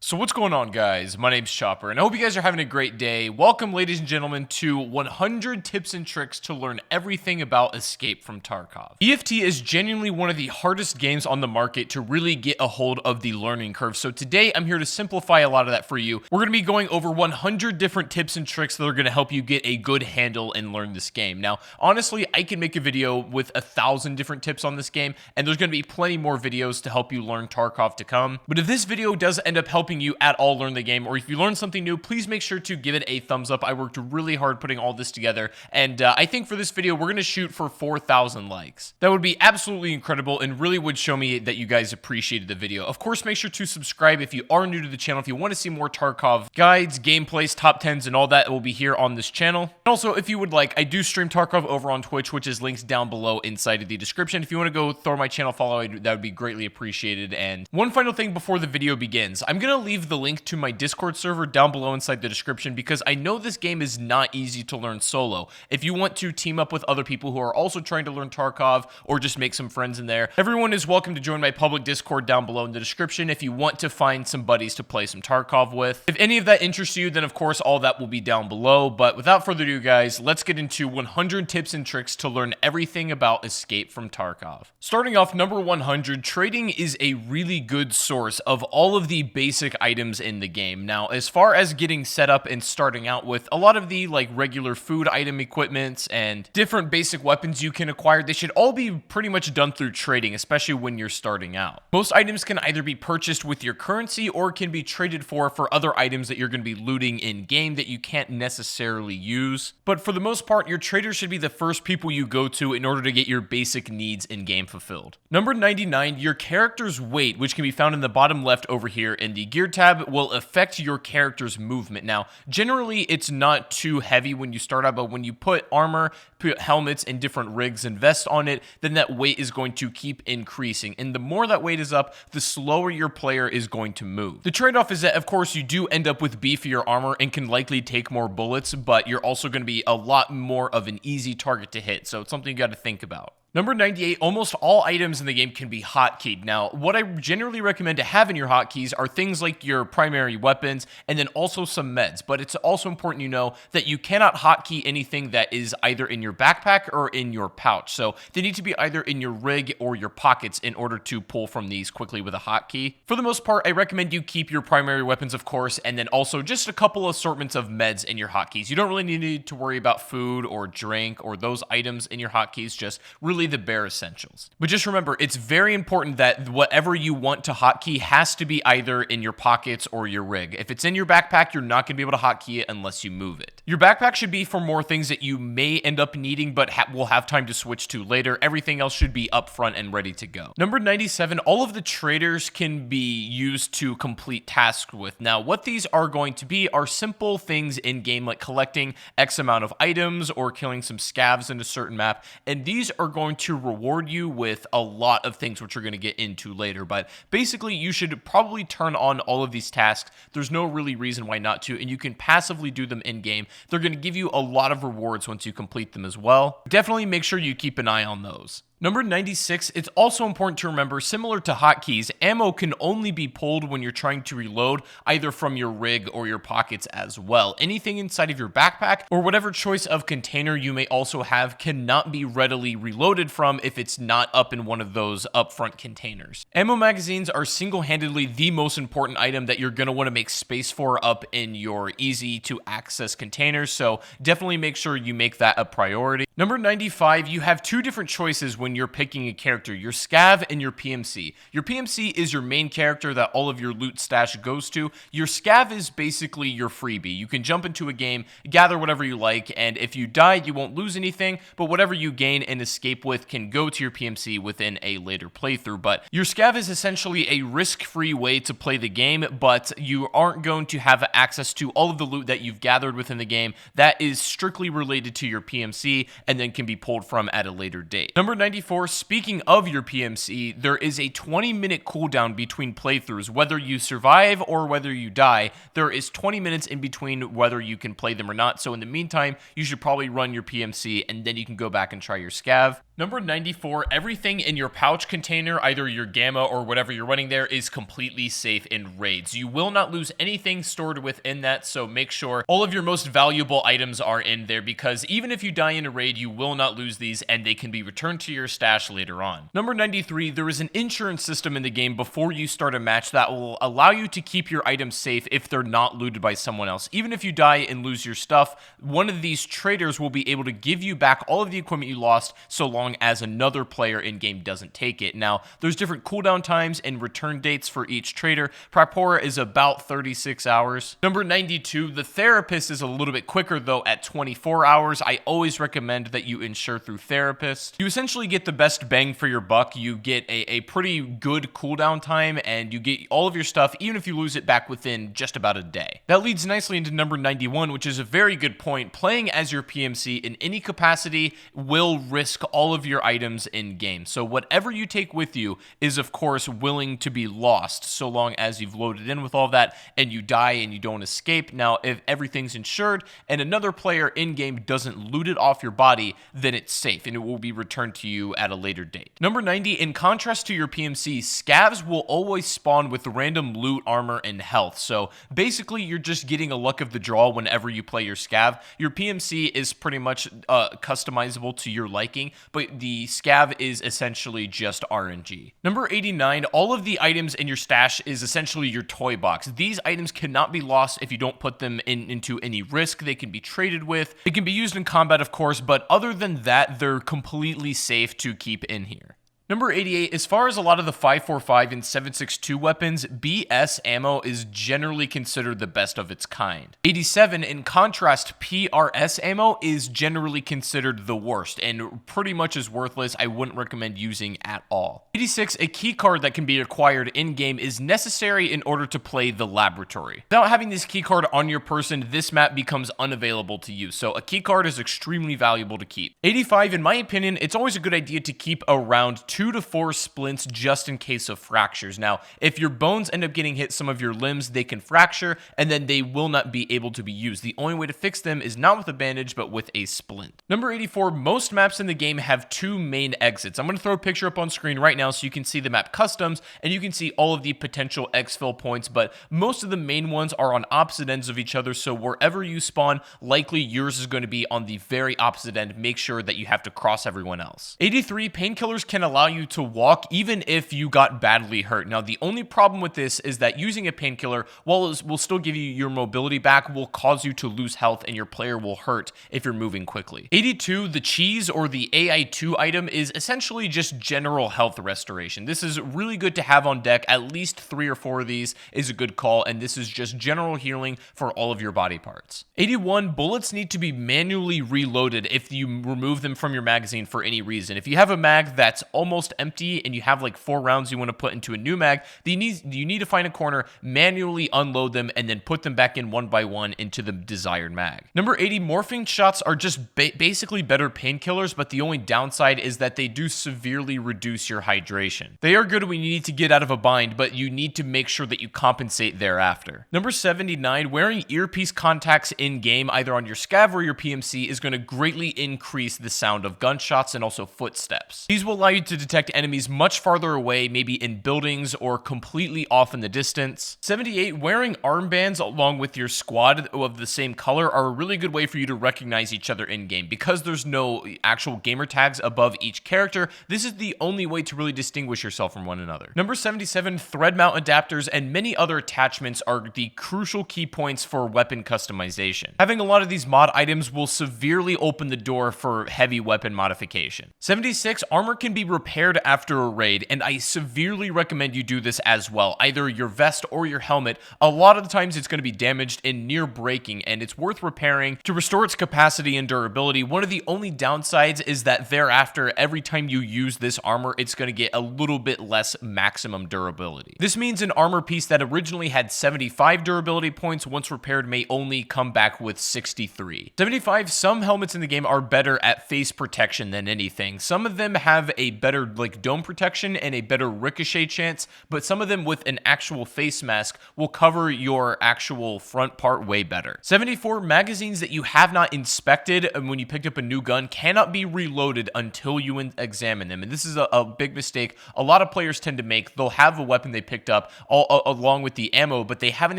So what's going on, guys? My name's Chopper, and I hope you guys are having a great day. Welcome, ladies and gentlemen, to 100 tips and tricks to learn everything about Escape from Tarkov. EFT is genuinely one of the hardest games on the market to really get a hold of the learning curve, so today I'm here to simplify a lot of that for you. We're going to be going over 100 different tips and tricks that are going to help you get a good handle and learn this game. Now, honestly, I can make a video with 1,000 different tips on this game, and there's going to be plenty more videos to help you learn Tarkov to come. But if this video does end up helping you at all learn the game, or if you learn something new, please make sure to give it a thumbs up. I worked really hard putting all this together, and I think for this video we're going to shoot for 4,000 likes. That would be absolutely incredible and really would show me that you guys appreciated the video. Of course, make sure to subscribe if you are new to the channel. If you want to see more Tarkov guides, gameplays, top 10s, and all that, will be here on this channel. And also, if you would like, I do stream Tarkov over on Twitch, which is linked down below inside of the description. If you want to go throw my channel follow, that would be greatly appreciated. And one final thing before the video begins, I'm going to leave the link to my Discord server down below inside the description because I know this game is not easy to learn solo. If you want to team up with other people who are also trying to learn Tarkov or just make some friends in there, everyone is welcome to join my public Discord down below in the description if you want to find some buddies to play some Tarkov with. If any of that interests you, then of course all that will be down below. But without further ado, guys, let's get into 100 tips and tricks to learn everything about Escape from Tarkov. Starting off, number 100, trading is a really good source of all of the basic items in the game. Now, as far as getting set up and starting out with a lot of the regular food item equipments and different basic weapons you can acquire, they should all be pretty much done through trading, especially when you're starting out. Most items can either be purchased with your currency or can be traded for other items that you're going to be looting in game that you can't necessarily use. But for the most part, your traders should be the first people you go to in order to get your basic needs in game fulfilled. Number 99, your character's weight, which can be found in the bottom left over here in the gear tab, will affect your character's movement. Now, generally it's not too heavy when you start out, but when you put armor, put helmets and different rigs and vests on it, then that weight is going to keep increasing. And the more that weight is up, the slower your player is going to move. The trade-off is that, of course, you do end up with beefier armor and can likely take more bullets, but you're also going to be a lot more of an easy target to hit. So it's something you got to think about. Number 98, almost all items in the game can be hotkeyed. Now, what I generally recommend to have in your hotkeys are things like your primary weapons and then also some meds. But it's also important you know that you cannot hotkey anything that is either in your backpack or in your pouch. So they need to be either in your rig or your pockets in order to pull from these quickly with a hotkey. For the most part, I recommend you keep your primary weapons, of course, and then also just a couple assortments of meds in your hotkeys. You don't really need to worry about food or drink or those items in your hotkeys, just really the bare essentials. But just remember, it's very important that whatever you want to hotkey has to be either in your pockets or your rig. If it's in your backpack, you're not going to be able to hotkey it unless you move it. Your backpack should be for more things that you may end up needing, but will have time to switch to later. Everything else should be up front and ready to go. Number 97, all of the traders can be used to complete tasks with. Now, what these are going to be are simple things in game, like collecting X amount of items or killing some scavs in a certain map, and these are going to reward you with a lot of things which we're going to get into later. But basically, you should probably turn on all of these tasks. There's no really reason why not to, and you can passively do them in game. They're going to give you a lot of rewards once you complete them as well. Definitely make sure you keep an eye on those. Number 96, it's also important to remember, similar to hotkeys, ammo can only be pulled when you're trying to reload, either from your rig or your pockets as well. Anything inside of your backpack or whatever choice of container you may also have cannot be readily reloaded from if it's not up in one of those upfront containers. Ammo magazines are single-handedly the most important item that you're going to want to make space for up in your easy to access containers, so definitely make sure you make that a priority. Number 95, you have two different choices when you're picking a character, your Scav and your PMC. Your PMC is your main character that all of your loot stash goes to. Your Scav is basically your freebie. You can jump into a game, gather whatever you like, and if you die, you won't lose anything, but whatever you gain and escape with can go to your PMC within a later playthrough. But your Scav is essentially a risk-free way to play the game, but you aren't going to have access to all of the loot that you've gathered within the game. That is strictly related to your PMC and then can be pulled from at a later date. Number 94, speaking of your PMC, there is a 20-minute cooldown between playthroughs. Whether you survive or whether you die, there is 20 minutes in between whether you can play them or not. So in the meantime, you should probably run your PMC and then you can go back and try your Scav. Number 94, everything in your pouch container, either your gamma or whatever you're running there, is completely safe in raids. You will not lose anything stored within that, so make sure all of your most valuable items are in there, because even if you die in a raid, you will not lose these, and they can be returned to your stash later on. Number 93, there is an insurance system in the game before you start a match that will allow you to keep your items safe if they're not looted by someone else. Even if you die and lose your stuff, one of these traders will be able to give you back all of the equipment you lost, so long as another player in-game doesn't take it. Now, there's different cooldown times and return dates for each trader. Prapora is about 36 hours. Number 92, the therapist is a little bit quicker though at 24 hours. I always recommend that you insure through therapist. You essentially get the best bang for your buck. You get a pretty good cooldown time, and you get all of your stuff even if you lose it back within just about a day. That leads nicely into number 91, which is a very good point. Playing as your PMC in any capacity will risk all of your items in game. So whatever you take with you is of course willing to be lost, so long as you've loaded in with all that and you die and you don't escape. Now, if everything's insured and another player in game doesn't loot it off your body, then it's safe and it will be returned to you at a later date. Number 90, in contrast to your PMC, Scavs will always spawn with random loot, armor, and health. So basically you're just getting a luck of the draw whenever you play your Scav. Your PMC is pretty much customizable to your liking, but the Scav is essentially just RNG. Number 89, all of the items in your stash is essentially your toy box. These items cannot be lost if you don't put them into any risk. They can be traded with. They can be used in combat, of course, but other than that, they're completely safe to keep in here. Number 88, as far as a lot of the 5.45 and 7.62 weapons, BS ammo is generally considered the best of its kind. 87, in contrast, PRS ammo is generally considered the worst and pretty much is worthless. I wouldn't recommend using at all. 86, a key card that can be acquired in-game is necessary in order to play the laboratory. Without having this key card on your person, this map becomes unavailable to use, so a key card is extremely valuable to keep. 85, in my opinion, it's always a good idea to keep around 2 to 4 splints just in case of fractures. Now, if your bones end up getting hit some of your limbs, they can fracture and then they will not be able to be used. The only way to fix them is not with a bandage, but with a splint. Number 84, most maps in the game have 2 main exits. I'm going to throw a picture up on screen right now so you can see the map customs and you can see all of the potential exfil points, but most of the main ones are on opposite ends of each other, so wherever you spawn, likely yours is going to be on the very opposite end. Make sure that you have to cross everyone else. 83, painkillers can allow you to walk even if you got badly hurt. Now, the only problem with this is that using a painkiller, while it will still give you your mobility back, will cause you to lose health and your player will hurt if you're moving quickly. 82, the cheese or the AI2 item is essentially just general health restoration. This is really good to have on deck. At least 3 or 4 of these is a good call, and this is just general healing for all of your body parts. 81, bullets need to be manually reloaded if you remove them from your magazine for any reason. If you have a mag that's almost empty and you have like 4 rounds you want to put into a new mag, you need to find a corner, manually unload them, and then put them back in one by one into the desired mag. Number 80, morphine shots are just basically better painkillers, but the only downside is that they do severely reduce your hydration. They are good when you need to get out of a bind, but you need to make sure that you compensate thereafter. Number 79, wearing earpiece contacts in game, either on your Scav or your PMC, is going to greatly increase the sound of gunshots and also footsteps. These will allow you to detect enemies much farther away, maybe in buildings or completely off in the distance. 78, wearing armbands along with your squad of the same color are a really good way for you to recognize each other in game. Because there's no actual gamer tags above each character, this is the only way to really distinguish yourself from one another. Number 77, thread mount adapters and many other attachments are the crucial key points for weapon customization. Having a lot of these mod items will severely open the door for heavy weapon modification. 76, armor can be repaired after a raid, and I severely recommend you do this as well. Either your vest or your helmet, a lot of the times it's going to be damaged and near breaking, and it's worth repairing to restore its capacity and durability. One of the only downsides is that thereafter, every time you use this armor, it's going to get a little bit less maximum durability. This means an armor piece that originally had 75 durability points, once repaired, may only come back with 63. 75, some helmets in the game are better at face protection than anything. Some of them have a better better like dome protection and a better ricochet chance, but some of them with an actual face mask will cover your actual front part way better. 74, magazines that you have not inspected when you picked up a new gun cannot be reloaded until you examine them. And this is a big mistake a lot of players tend to make. They'll have a weapon they picked up along with the ammo, but they haven't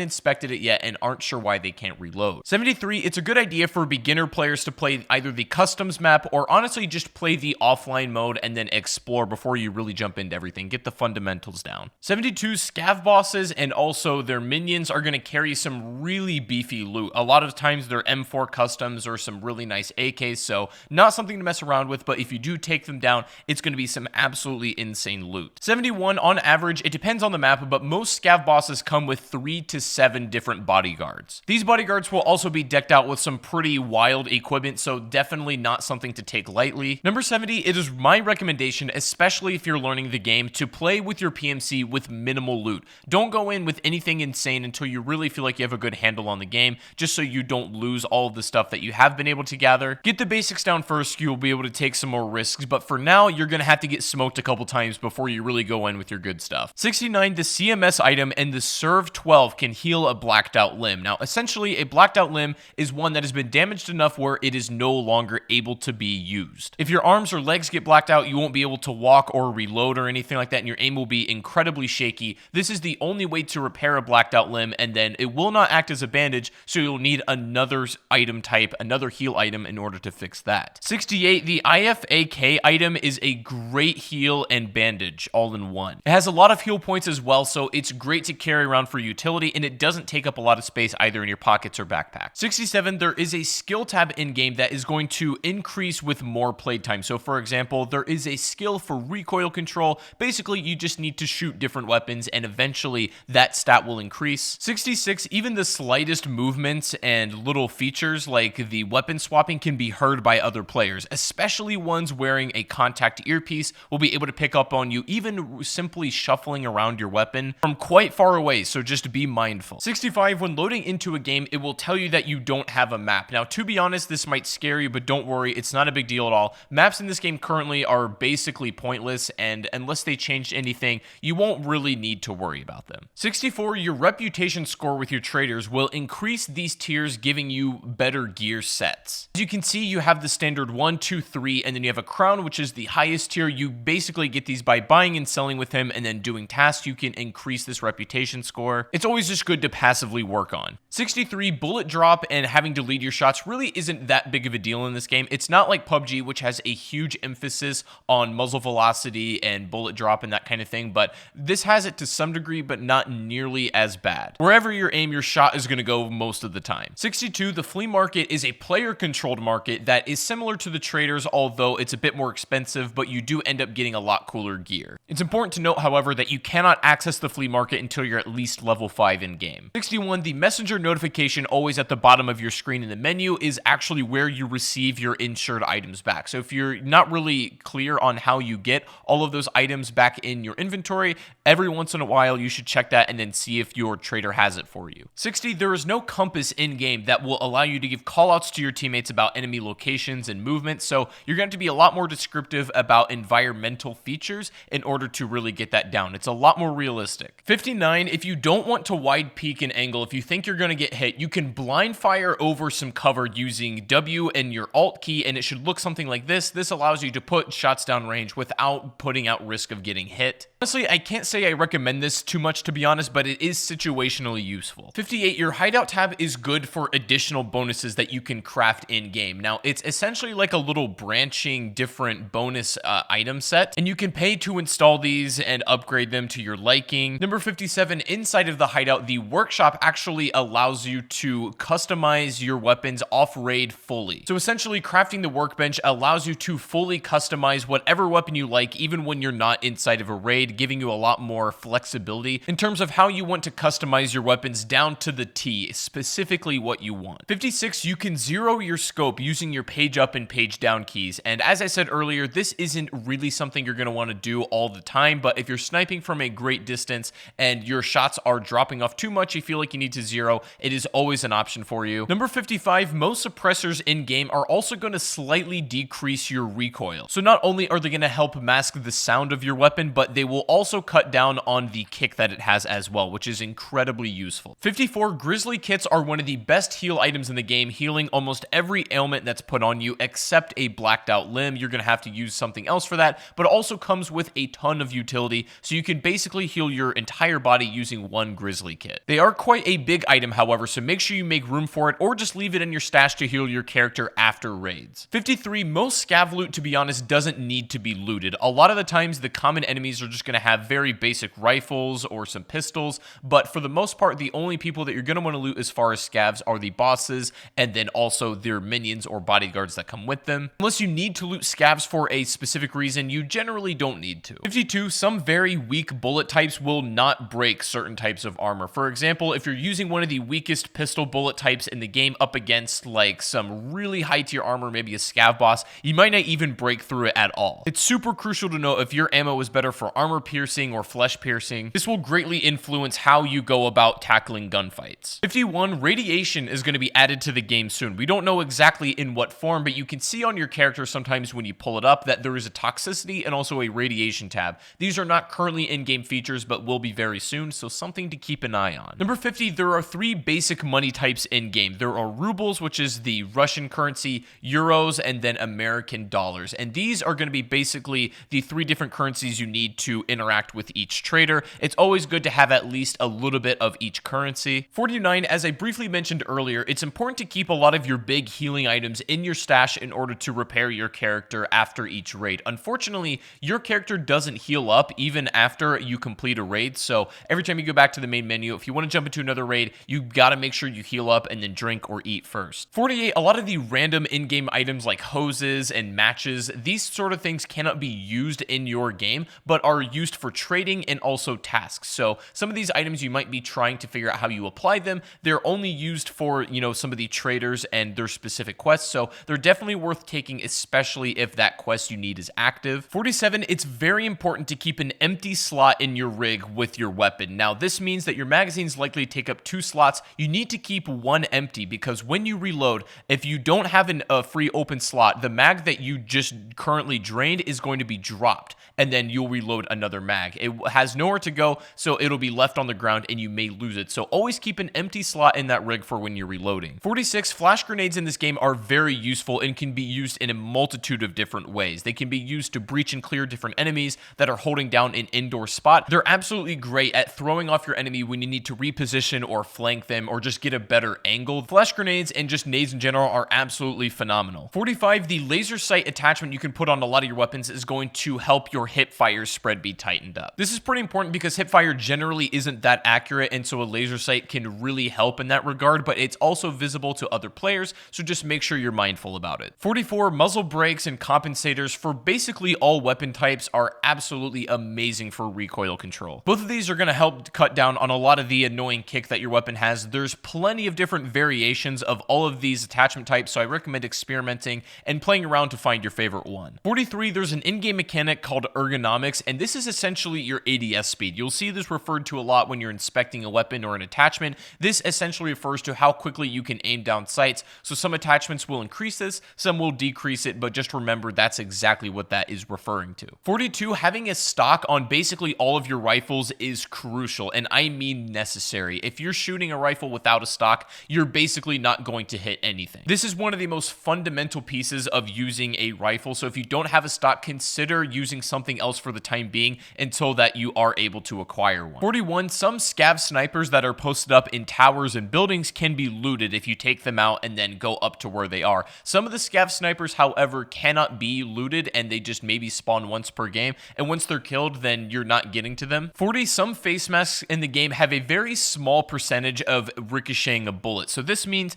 inspected it yet and aren't sure why they can't reload. 73, it's a good idea for beginner players to play either the customs map or honestly just play the offline mode and then explore before you really jump into everything. Get the fundamentals down. 72, scav bosses and also their minions are going to carry some really beefy loot. A lot of times they're M4 customs or some really nice AKs, so not something to mess around with, but if you do take them down, it's going to be some absolutely insane loot. 71, on average, it depends on the map, but most scav bosses come with 3 to 7 different bodyguards. These bodyguards will also be decked out with some pretty wild equipment, so definitely not something to take lightly. Number 70, it is my recommendation, especially if you're learning the game, to play with your PMC with minimal loot. Don't go in with anything insane until you really feel like you have a good handle on the game, just so you don't lose all of the stuff that you have been able to gather. Get the basics down first, you'll be able to take some more risks, but for now, you're going to have to get smoked a couple times before you really go in with your good stuff. 69, the CMS item and the Serve 12 can heal a blacked out limb. Now, essentially, a blacked out limb is one that has been damaged enough where it is no longer able to be used. If your arms or legs get blacked out, you won't be able to walk or reload or anything like that, and your aim will be incredibly shaky. This is the only way to repair a blacked out limb, and then it will not act as a bandage, so you'll need another item type, another heal item in order to fix that. 68, the IFAK item is a great heal and bandage all in one. It has a lot of heal points as well, so it's great to carry around for utility, and it doesn't take up a lot of space either in your pockets or backpack. 67, there is a skill tab in-game that is going to increase with more playtime. So for example, there is a skill for recoil control. Basically, you just need to shoot different weapons, and eventually that stat will increase. 66, even the slightest movements and little features like the weapon swapping can be heard by other players, especially ones wearing a contact earpiece will be able to pick up on you even simply shuffling around your weapon from quite far away, so just be mindful. 65, when loading into a game, it will tell you that you don't have a map. Now, to be honest, this might scare you, but don't worry, it's not a big deal at all. Maps in this game currently are basically pointless, and unless they changed anything, you won't really need to worry about them. 64, your reputation score with your traders will increase these tiers, giving you better gear sets. As you can see, you have the standard 1, 2, 3, and then you have a crown, which is the highest tier. You basically get these by buying and selling with him and then doing tasks. You can increase this reputation score. It's always just good to passively work on. 63, bullet drop and having to lead your shots really isn't that big of a deal in this game. It's not like PUBG, which has a huge emphasis on muzzle velocity and bullet drop and that kind of thing, but this has it to some degree, but not nearly as bad. Wherever you aim, your shot is going to go most of the time. 62, the flea market is a player-controlled market that is similar to the traders, although it's a bit more expensive, but you do end up getting a lot cooler gear. It's important to note, however, that you cannot access the flea market until you're at least level 5 in-game. 61, the messenger notification always at the bottom of your screen in the menu is actually where you receive your insured items back. So if you're not really clear on how you get all of those items back in your inventory, every once in a while you should check that and then see if your trader has it for you. 60, there is no compass in-game that will allow you to give callouts to your teammates about enemy locations and movement, so you're going to be a lot more descriptive about environmental features in order to really get that down. It's a lot more realistic. 59, if you don't want to wide peek and angle, if you think you're going to get hit, you can blind fire over some cover using W and your Alt key, and it should look something like this. This allows you to put shots down range without putting out risk of getting hit. Honestly, I can't say I recommend this too much, to be honest, but it is situationally useful. 58, your hideout tab is good for additional bonuses that you can craft in-game. Now, it's essentially like a little branching different bonus item set, and you can pay to install these and upgrade them to your liking. Number 57, inside of the hideout, the workshop actually allows you to customize your weapons off-raid fully. So essentially, crafting the workbench allows you to fully customize whatever weapon you like, even when you're not inside of a raid, giving you a lot more flexibility in terms of how you want to customize your weapons down to the T, specifically what you want. 56, you can zero your scope using your page up and page down keys, and as I said earlier, this isn't really something you're going to want to do all the time, but if you're sniping from a great distance and your shots are dropping off too much, you feel like you need to zero, it is always an option for you. Number 55, most suppressors in-game are also going to slightly decrease your recoil. So not only are they going to help mask the sound of your weapon, but they will also cut down on the kick that it has as well, which is incredibly useful. 54, Grizzly Kits are one of the best heal items in the game, healing almost every ailment that's put on you except a blacked out limb. You're going to have to use something else for that, but it also comes with a ton of utility, so you can basically heal your entire body using one Grizzly Kit. They are quite a big item, however, so make sure you make room for it or just leave it in your stash to heal your character after raids. 53, most scav loot, to be honest, doesn't need to be looted. A lot of the times, the common enemies are just going to have very basic rifles or some pistols, but for the most part, the only people that you're going to want to loot as far as scavs are the bosses and then also their minions or bodyguards that come with them. Unless you need to loot scavs for a specific reason, you generally don't need to. 52, some very weak bullet types will not break certain types of armor. For example, if you're using one of the weakest pistol bullet types in the game up against like some really high tier armor, maybe a scav boss, you might not even break through it at all. It's super crucial to know if your ammo is better for armor piercing or flesh piercing. This will greatly influence how you go about tackling gunfights. 51, radiation is going to be added to the game soon. We don't know exactly in what form, but you can see on your character sometimes when you pull it up that there is a toxicity and also a radiation tab. These are not currently in-game features, but will be very soon, so something to keep an eye on. Number 50, there are 3 basic money types in-game. There are rubles, which is the Russian currency, euros, and then American dollars. And these are going to be basically the 3 different currencies you need to interact with each trader. It's always good to have at least a little bit of each currency. 49, as I briefly mentioned earlier, it's important to keep a lot of your big healing items in your stash in order to repair your character after each raid. Unfortunately, your character doesn't heal up even after you complete a raid, so every time you go back to the main menu, if you want to jump into another raid, you gotta make sure you heal up and then drink or eat first. 48, a lot of the random in-game items like hoses and matches, these sort of things cannot be used in your game, but are used for trading and also tasks. So some of these items you might be trying to figure out how you apply them. They're only used for, you know, some of the traders and their specific quests, so they're definitely worth taking, especially if that quest you need is active. 47, it's very important to keep an empty slot in your rig with your weapon. Now, this means that your magazines likely take up 2 slots. You need to keep one empty because when you reload, if you don't have a free open slot, the mag that you just currently drained is going to be dropped, and then you'll reload another mag. It has nowhere to go, so it'll be left on the ground and you may lose it. So always keep an empty slot in that rig for when you're reloading. 46, flash grenades in this game are very useful and can be used in a multitude of different ways. They can be used to breach and clear different enemies that are holding down an indoor spot. They're absolutely great at throwing off your enemy when you need to reposition or flank them or just get a better angle. Flash grenades and just nades in general are absolutely phenomenal. 45, the laser sight attachment you can put on a lot of your weapons is going to help your hip fire spread be tightened up. This is pretty important because hip fire generally isn't that accurate, and so a laser sight can really help in that regard, but it's also visible to other players, so just make sure you're mindful about it. 44, muzzle brakes and compensators for basically all weapon types are absolutely amazing for recoil control. Both of these are going to help cut down on a lot of the annoying kick that your weapon has. There's plenty of different variations of all of these attachment types, so I recommend experimenting and playing around to find your favorite one. 43, there's an in-game mechanic called ergonomics, and this is essentially your ADS speed. You'll see this referred to a lot when you're inspecting a weapon or an attachment. This essentially refers to how quickly you can aim down sights, so some attachments will increase this, some will decrease it, but just remember that's exactly what that is referring to. 42, having a stock on basically all of your rifles is crucial, and I mean necessary. If you're shooting a rifle without a stock, you're basically not going to hit anything. This is one of the most fundamental pieces of using a rifle, so if you don't have a stock, consider using something else for the time being until that you are able to acquire one. 41, some scav snipers that are posted up in towers and buildings can be looted if you take them out and then go up to where they are. Some of the scav snipers, however, cannot be looted and they just maybe spawn once per game, and once they're killed, then you're not getting to them. 40, some face masks in the game have a very small percentage of ricocheting a bullet. So this means,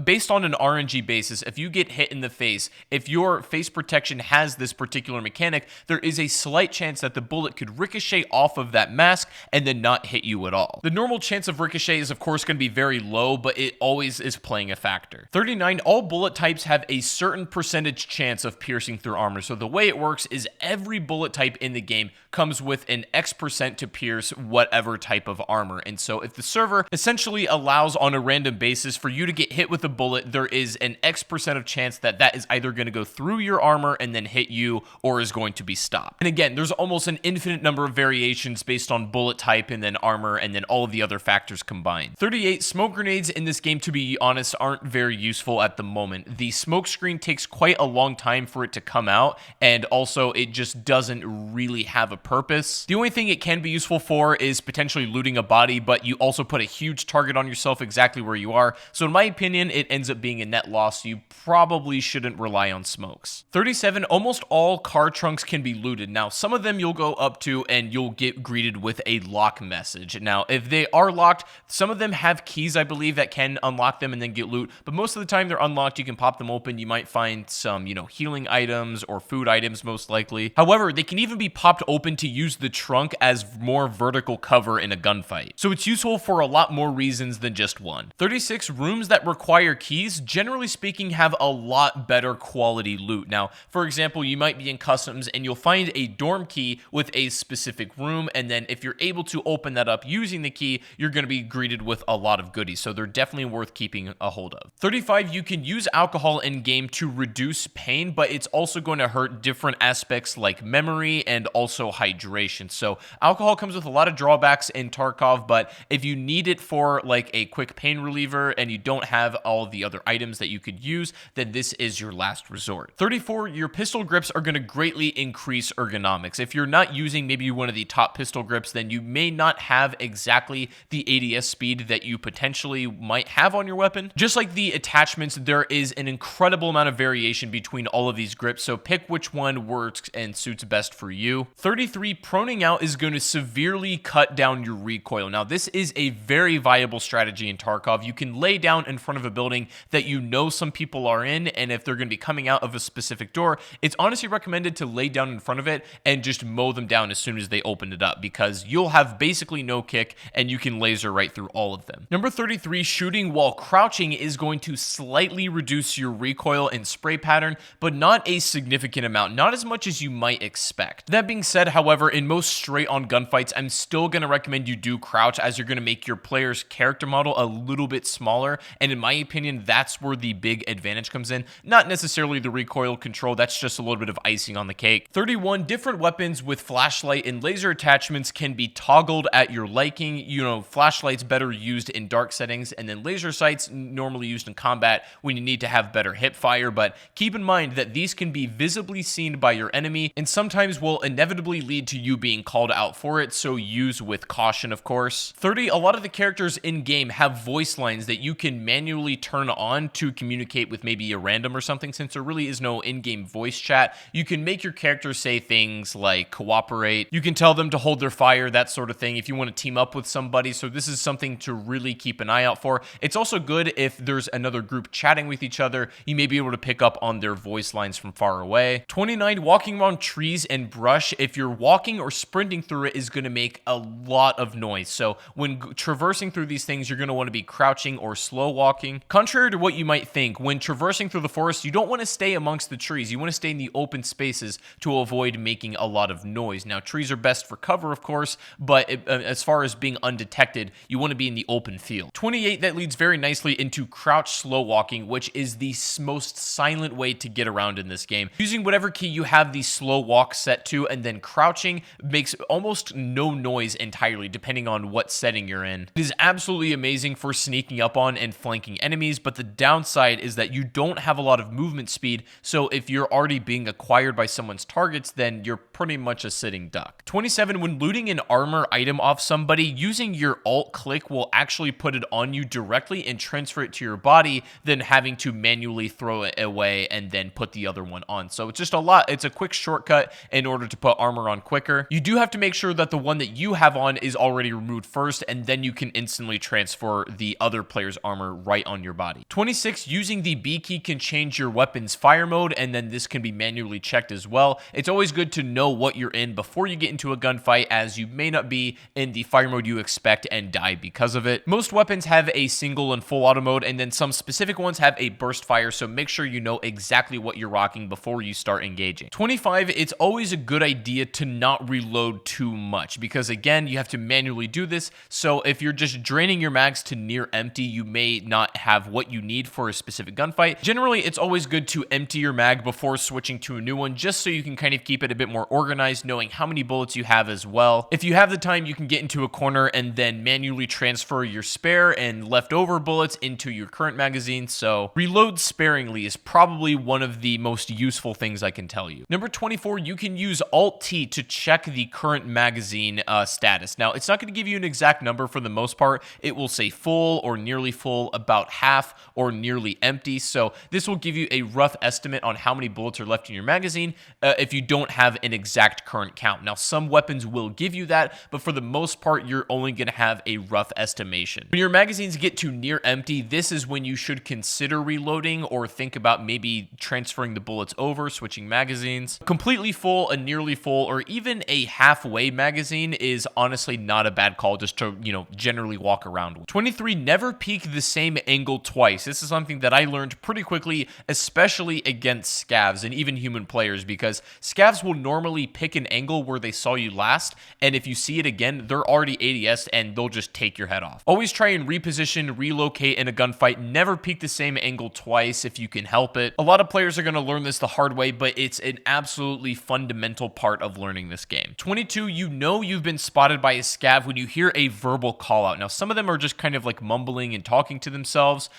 based on an RNG basis, if you get hit in the face, if your face protection has this particular mechanic, there is a slight chance that the bullet could ricochet off of that mask and then not hit you at all. The normal chance of ricochet is of course going to be very low, but it always is playing a factor. 39, all bullet types have a certain percentage chance of piercing through armor. So the way it works is every bullet type in the game comes with an X% to pierce whatever type of armor. And so if the server essentially allows on a random basis for you to get hit with a bullet, there is an X% of chance that that is either going to go through your armor and then hit you, you or is going to be stopped. And again, there's almost an infinite number of variations based on bullet type and then armor and then all of the other factors combined. 38, smoke grenades in this game, to be honest, aren't very useful at the moment. The smoke screen takes quite a long time for it to come out, and also it just doesn't really have a purpose. The only thing it can be useful for is potentially looting a body, but you also put a huge target on yourself exactly where you are. So in my opinion, it ends up being a net loss. You probably shouldn't rely on smokes. 37, almost all car trunks can be looted. Now, some of them you'll go up to and you'll get greeted with a lock message. Now, if they are locked, some of them have keys, I believe, that can unlock them and then get loot, but most of the time they're unlocked. You can pop them open. You might find some, healing items or food items, most likely. However, they can even be popped open to use the trunk as more vertical cover in a gunfight. So it's useful for a lot more reasons than just one. 36, rooms that require keys, generally speaking, have a lot better quality loot. Now, for example, you might be in customs and you'll find a dorm key with a specific room, and then if you're able to open that up using the key, you're going to be greeted with a lot of goodies. So they're definitely worth keeping a hold of. 35, you can use alcohol in game to reduce pain, but it's also going to hurt different aspects like memory and also hydration. So alcohol comes with a lot of drawbacks in Tarkov, but if you need it for like a quick pain reliever and you don't have all of the other items that you could use, then this is your last resort. 34, your pistol grips are going to greatly increase ergonomics. If you're not using maybe one of the top pistol grips, then you may not have exactly the ADS speed that you potentially might have on your weapon. Just like the attachments, there is an incredible amount of variation between all of these grips, so pick which one works and suits best for you. 33, proning out is going to severely cut down your recoil. Now, this is a very viable strategy in Tarkov. You can lay down in front of a building that you know some people are in, and if they're going to be coming out of a specific door, it's honestly recommended to lay down in front of it and just mow them down as soon as they open it up, because you'll have basically no kick and you can laser right through all of them. Number 33, shooting while crouching is going to slightly reduce your recoil and spray pattern, but not a significant amount, not as much as you might expect. That being said, however, in most straight-on gunfights, I'm still going to recommend you do crouch, as you're going to make your player's character model a little bit smaller, and in my opinion, that's where the big advantage comes in. Not necessarily the recoil control, that's just a little bit of icing on the cake. 31, different weapons with flashlight and laser attachments can be toggled at your liking. Flashlights better used in dark settings, and then laser sights normally used in combat when you need to have better hip fire, but keep in mind that these can be visibly seen by your enemy and sometimes will inevitably lead to you being called out for it, so use with caution, of course. 30, a lot of the characters in game have voice lines that you can manually turn on to communicate with maybe a random or something. Since there really is no in-game voice chat, you can make your character say things like cooperate, you can tell them to hold their fire, that sort of thing, if you want to team up with somebody. So this is something to really keep an eye out for. It's also good if there's another group chatting with each other, you may be able to pick up on their voice lines from far away. 29, walking around trees and brush, if you're walking or sprinting through it, is going to make a lot of noise. So when traversing through these things, you're going to want to be crouching or slow walking. Contrary to what you might think, when traversing through the forest, you don't want to stay amongst the trees. You want to stay in the open spaces to avoid making a lot of noise. Now, trees are best for cover, of course, but as far as being undetected, you want to be in the open field. 28, that leads very nicely into crouch slow walking, which is the most silent way to get around in this game. Using whatever key you have the slow walk set to, and then crouching makes almost no noise entirely, depending on what setting you're in. It is absolutely amazing for sneaking up on and flanking enemies, but the downside is that you don't have a lot of movement speed, so if you're already being acquired by someone's targets, then you're pretty much a sitting duck. 27, when looting an armor item off somebody, using your alt click will actually put it on you directly and transfer it to your body, than having to manually throw it away and then put the other one on. So it's just it's a quick shortcut in order to put armor on quicker. You do have to make sure that the one that you have on is already removed first, and then you can instantly transfer the other player's armor right on your body. 26, using the B key can change your weapon's fire mode, and then this can be manually checked as well. It's always good to know what you're in before you get into a gunfight, as you may not be in the fire mode you expect and die because of it. Most weapons have a single and full auto mode, and then some specific ones have a burst fire, so make sure you know exactly what you're rocking before you start engaging. 25, it's always a good idea to not reload too much, because again, you have to manually do this, so if you're just draining your mags to near empty, you may not have what you need for a specific gunfight. Generally, it's always good to empty your mag before switching to a new new one just so you can kind of keep it a bit more organized, knowing how many bullets you have as well. If you have the time, you can get into a corner and then manually transfer your spare and leftover bullets into your current magazine. So reload sparingly is probably one of the most useful things I can tell you. Number 24, you can use Alt-T to check the current magazine status. Now, it's not going to give you an exact number for the most part. It will say full or nearly full, about half, or nearly empty. So this will give you a rough estimate on how many bullets are left in your magazine if you don't have an exact current count. Now, some weapons will give you that, but for the most part, you're only going to have a rough estimation. When your magazines get to near empty, this is when you should consider reloading or think about maybe transferring the bullets over, switching magazines. Completely full, a nearly full, or even a halfway magazine is honestly not a bad call just to, generally walk around with. 23, never peek the same angle twice. This is something that I learned pretty quickly, especially against Scavs and even human players, because Scavs will normally pick an angle where they saw you last, and if you see it again, they're already ADS and they'll just take your head off. Always try and reposition, relocate in a gunfight. Never peek the same angle twice if you can help it. A lot of players are going to learn this the hard way, but it's an absolutely fundamental part of learning this game. 22, you've been spotted by a scav when you hear a verbal call out. Now, some of them are just kind of like mumbling and talking to themselves,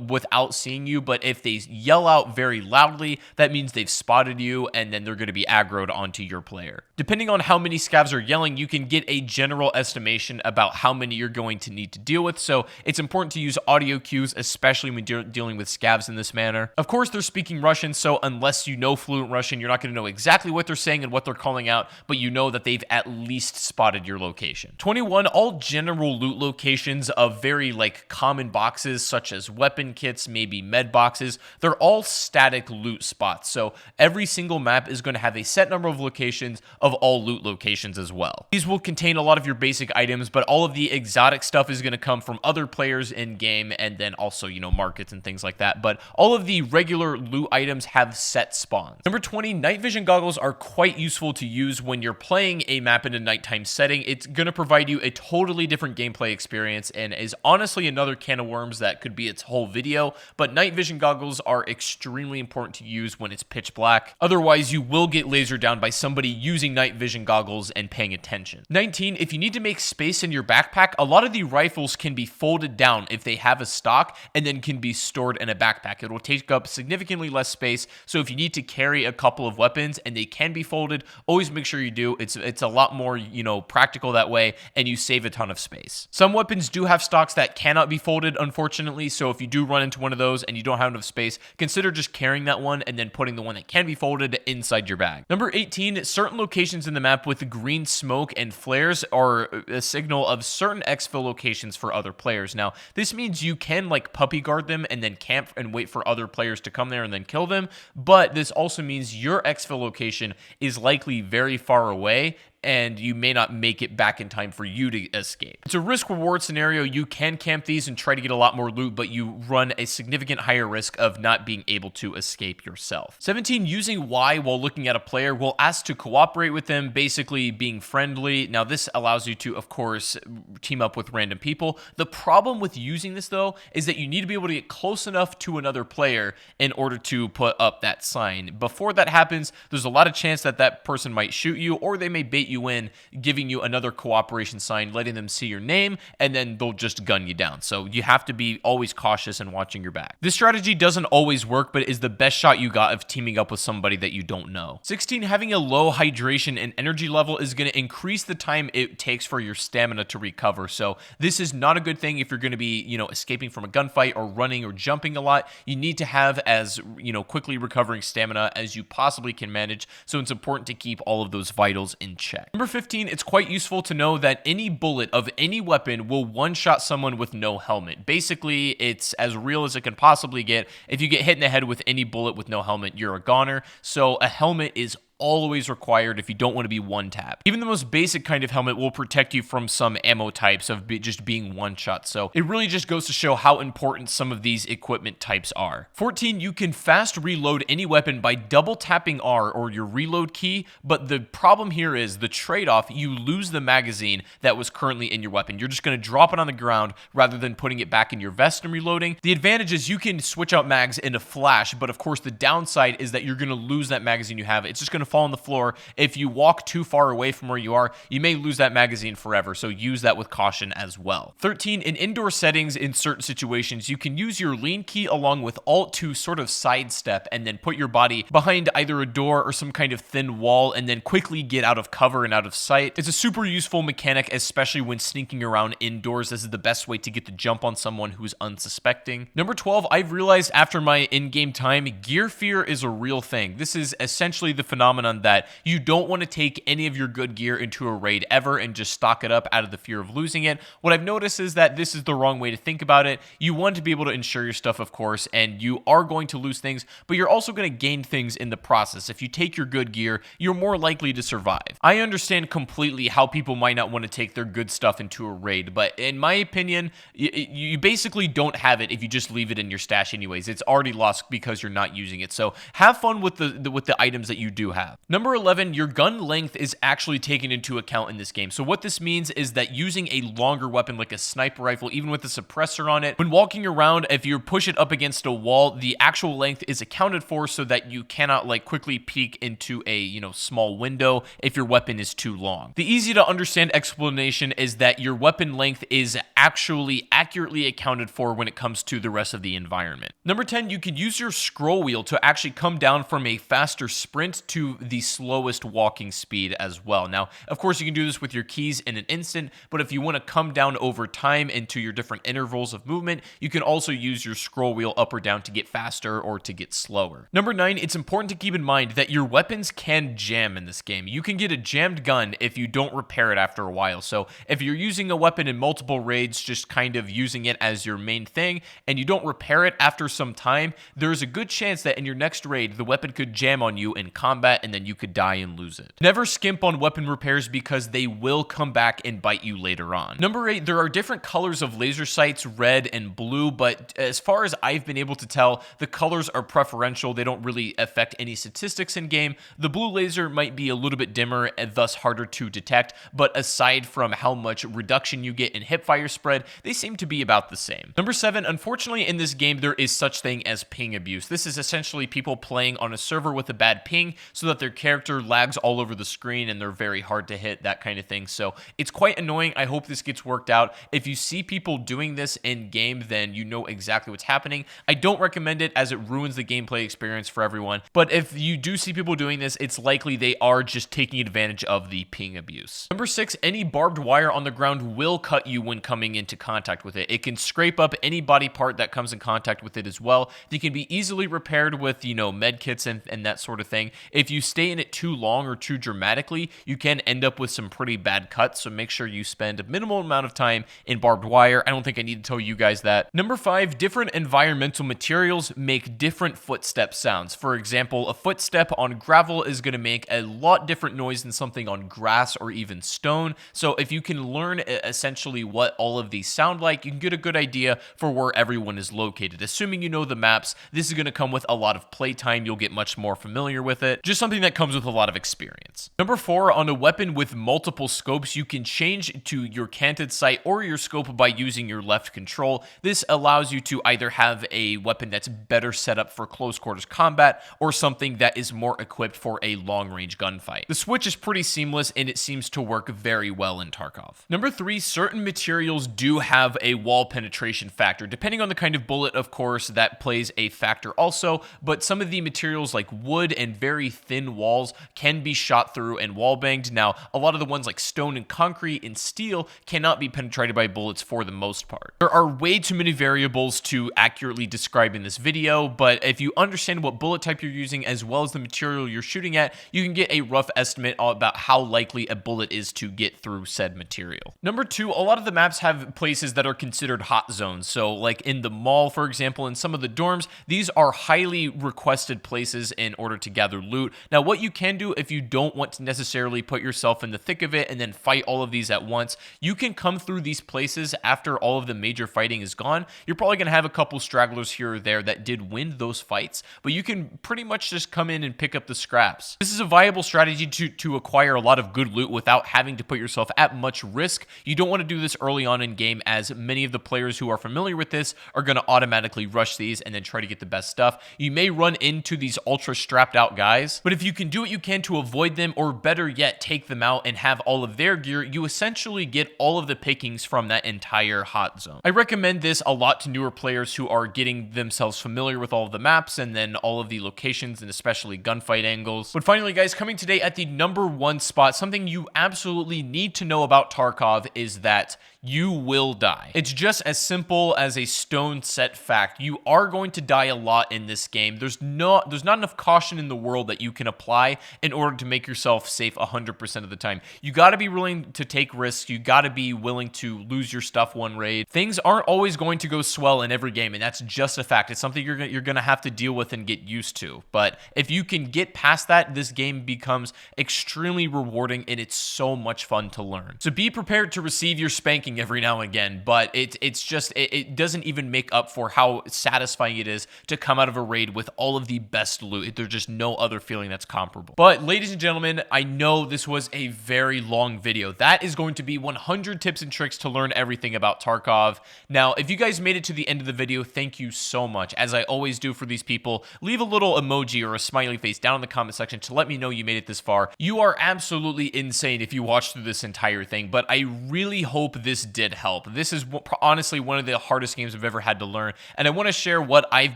without seeing you, but if they yell out very loudly, that means they've spotted you and then they're going to be aggroed onto your player. Depending on how many scavs are yelling, you can get a general estimation about how many you're going to need to deal with, so it's important to use audio cues, especially when dealing with scavs in this manner. Of course, they're speaking Russian, so unless you know fluent Russian, you're not going to know exactly what they're saying and what they're calling out, but you know that they've at least spotted your location. 21, all general loot locations of very common boxes such as weapon kits, maybe med boxes, they're all static loot spots, so every single map is going to have a set number of locations of all loot locations as well. These will contain a lot of your basic items, but all of the exotic stuff is going to come from other players in game, and then also, markets and things like that. But all of the regular loot items have set spawns. Number 20, night vision goggles are quite useful to use when you're playing a map in a nighttime setting. It's going to provide you a totally different gameplay experience and is honestly another can of worms that could be its whole video, but night vision goggles are extremely important to use when it's pitch black. Otherwise, you will get lasered down by somebody using night vision goggles and paying attention. 19, if you need to make space in your backpack, a lot of the rifles can be folded down if they have a stock and then can be stored in a backpack. It will take up significantly less space, so if you need to carry a couple of weapons and they can be folded, always make sure you do. It's a lot more, practical that way, and you save a ton of space. Some weapons do have stocks that cannot be folded, unfortunately, so if you do run into one of those and you don't have enough space, consider just carrying that one and then putting the one that can be folded inside your bag. Number 18, certain locations in the map with green smoke and flares are a signal of certain exfil locations for other players. Now, this means you can puppy guard them and then camp and wait for other players to come there and then kill them, but this also means your exfil location is likely very far away and you may not make it back in time for you to escape. It's a risk-reward scenario. You can camp these and try to get a lot more loot, but you run a significant higher risk of not being able to escape yourself. 17, using Y while looking at a player will ask to cooperate with them, basically being friendly. Now, this allows you to, of course, team up with random people. The problem with using this, though, is that you need to be able to get close enough to another player in order to put up that sign. Before that happens, there's a lot of chance that that person might shoot you, or they may bait you in, giving you another cooperation sign, letting them see your name, and then they'll just gun you down. So you have to be always cautious and watching your back. This strategy doesn't always work, but is the best shot you got of teaming up with somebody that you don't know. 16, having a low hydration and energy level is going to increase the time it takes for your stamina to recover. So this is not a good thing if you're going to be, escaping from a gunfight or running or jumping a lot. You need to have as, quickly recovering stamina as you possibly can manage. So it's important to keep all of those vitals in check. Number 15, it's quite useful to know that any bullet of any weapon will one-shot someone with no helmet. Basically, it's as real as it can possibly get. If you get hit in the head with any bullet with no helmet, you're a goner. So a helmet is always required if you don't want to be one-tap. Even the most basic kind of helmet will protect you from some ammo types of just being one-shot, so it really just goes to show how important some of these equipment types are. 14, you can fast reload any weapon by double tapping R or your reload key, but the problem here is the trade-off, you lose the magazine that was currently in your weapon. You're just going to drop it on the ground rather than putting it back in your vest and reloading. The advantage is you can switch out mags in a flash, but of course the downside is that you're going to lose that magazine you have. It's just going to fall on the floor. If you walk too far away from where you are, you may lose that magazine forever, so use that with caution as well. 13, in indoor settings in certain situations, you can use your lean key along with Alt to sort of sidestep and then put your body behind either a door or some kind of thin wall and then quickly get out of cover and out of sight. It's a super useful mechanic, especially when sneaking around indoors. This is the best way to get the jump on someone who's unsuspecting. Number 12, I've realized after my in-game time, gear fear is a real thing. This is essentially the phenomenon that you don't want to take any of your good gear into a raid ever and just stock it up out of the fear of losing it. What I've noticed is that this is the wrong way to think about it. You want to be able to insure your stuff, of course, and you are going to lose things, but you're also going to gain things in the process. If you take your good gear, you're more likely to survive. I understand completely how people might not want to take their good stuff into a raid, but in my opinion, you basically don't have it if you just leave it in your stash anyways. It's already lost because you're not using it. So have fun with the items that you do have. Number 11, your gun length is actually taken into account in this game. So what this means is that using a longer weapon like a sniper rifle, even with a suppressor on it, when walking around, if you push it up against a wall, the actual length is accounted for so that you cannot like quickly peek into a small window if your weapon is too long. The easy to understand explanation is that your weapon length is actually accurately accounted for when it comes to the rest of the environment. Number 10, you can use your scroll wheel to actually come down from a faster sprint to the slowest walking speed as well. Now, of course, you can do this with your keys in an instant, but if you want to come down over time into your different intervals of movement, you can also use your scroll wheel up or down to get faster or to get slower. Number 9, it's important to keep in mind that your weapons can jam in this game. You can get a jammed gun if you don't repair it after a while. So if you're using a weapon in multiple raids, just kind of using it as your main thing, and you don't repair it after some time, there's a good chance that in your next raid, the weapon could jam on you in combat and then you could die and lose it. Never skimp on weapon repairs because they will come back and bite you later on. Number 8, there are different colors of laser sights, red and blue, but as far as I've been able to tell, the colors are preferential. They don't really affect any statistics in game. The blue laser might be a little bit dimmer and thus harder to detect, but aside from how much reduction you get in hipfire spread, they seem to be about the same. Number 7, unfortunately in this game there is such thing as ping abuse. This is essentially people playing on a server with a bad ping so that their character lags all over the screen and they're very hard to hit, that kind of thing. So it's quite annoying. I hope this gets worked out. If you see people doing this in game, then you know exactly what's happening. I don't recommend it as it ruins the gameplay experience for everyone, but if you do see people doing this, it's likely they are just taking advantage of the ping abuse. Number 6, any barbed wire on the ground will cut you when coming into contact with it. It can scrape up any body part that comes in contact with it as well. They can be easily repaired with, med kits and that sort of thing. If you stay in it too long or too dramatically, you can end up with some pretty bad cuts, so make sure you spend a minimal amount of time in barbed wire. I don't think I need to tell you guys that. Number 5, different environmental materials make different footstep sounds. For example, a footstep on gravel is going to make a lot different noise than something on grass or even stone. So if you can learn essentially what all of these sound like, you can get a good idea for where everyone is located. Assuming you know the maps, this is going to come with a lot of playtime. You'll get much more familiar with it. Just something that comes with a lot of experience. Number 4, on a weapon with multiple scopes, you can change to your canted sight or your scope by using your left control. This allows you to either have a weapon that's better set up for close quarters combat or something that is more equipped for a long range gunfight. The switch is pretty seamless and it seems to work very well in Tarkov. Number 3, certain materials do have a wall penetration factor. Depending on the kind of bullet, of course, that plays a factor also, but some of the materials like wood and very thin walls can be shot through and wall banged. Now, a lot of the ones like stone and concrete and steel cannot be penetrated by bullets for the most part. There are way too many variables to accurately describe in this video, but if you understand what bullet type you're using as well as the material you're shooting at, you can get a rough estimate about how likely a bullet is to get through said material. Number 2, a lot of the maps have places that are considered hot zones. So like in the mall, for example, in some of the dorms, these are highly requested places in order to gather loot. Now, what you can do if you don't want to necessarily put yourself in the thick of it and then fight all of these at once, you can come through these places after all of the major fighting is gone. You're probably going to have a couple stragglers here or there that did win those fights, but you can pretty much just come in and pick up the scraps. This is a viable strategy to acquire a lot of good loot without having to put yourself at much risk. You don't want to do this early on in game, as many of the players who are familiar with this are going to automatically rush these and then try to get the best stuff. You may run into these ultra strapped out guys, but if you can do what you can to avoid them, or better yet, take them out and have all of their gear, you essentially get all of the pickings from that entire hot zone. I recommend this a lot to newer players who are getting themselves familiar with all of the maps and then all of the locations and especially gunfight angles. But finally, guys, coming today at the #1 spot, something you absolutely need to know about Tarkov is that you will die. It's just as simple as a stone set fact. You are going to die a lot in this game. There's not enough caution in the world that you can apply in order to make yourself safe 100% of the time. You got to be willing to take risks. You got to be willing to lose your stuff one raid. Things aren't always going to go swell in every game, and that's just a fact. It's something you're going to have to deal with and get used to. But if you can get past that, this game becomes extremely rewarding, and it's so much fun to learn. So be prepared to receive your spanking every now and again, but it doesn't even make up for how satisfying it is to come out of a raid with all of the best loot. There's just no other feeling that's comparable. But ladies and gentlemen, I know this was a very long video. That is going to be 100 tips and tricks to learn everything about Tarkov. Now, if you guys made it to the end of the video, thank you so much. As I always do for these people, leave a little emoji or a smiley face down in the comment section to let me know you made it this far. You are absolutely insane if you watched through this entire thing, but I really hope this did help. This is honestly one of the hardest games I've ever had to learn, and I want to share what I've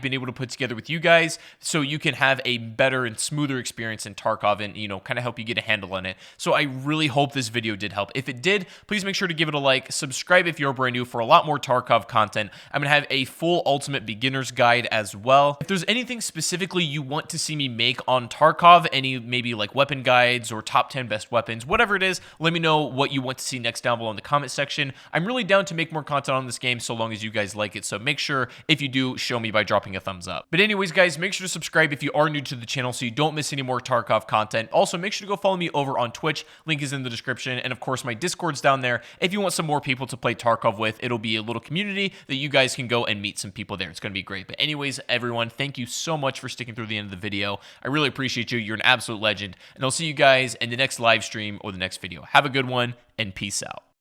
been able to put together with you guys so you can have a better and smoother experience in Tarkov and, kind of help you get a handle on it. So I really hope this video did help. If it did, please make sure to give it a like, subscribe if you're brand new for a lot more Tarkov content. I'm going to have a full ultimate beginner's guide as well. If there's anything specifically you want to see me make on Tarkov, any maybe like weapon guides or top 10 best weapons, whatever it is, let me know what you want to see next down below in the comment section. I'm really down to make more content on this game so long as you guys like it, so make sure if you do, show me by dropping a thumbs up. But anyways, guys, make sure to subscribe if you are new to the channel so you don't miss any more Tarkov content. Also, make sure to go follow me over on Twitch. Link is in the description, and of course, my Discord's down there. If you want some more people to play Tarkov with, it'll be a little community that you guys can go and meet some people there. It's going to be great. But anyways, everyone, thank you so much for sticking through the end of the video. I really appreciate you. You're an absolute legend, and I'll see you guys in the next live stream or the next video. Have a good one, and peace out.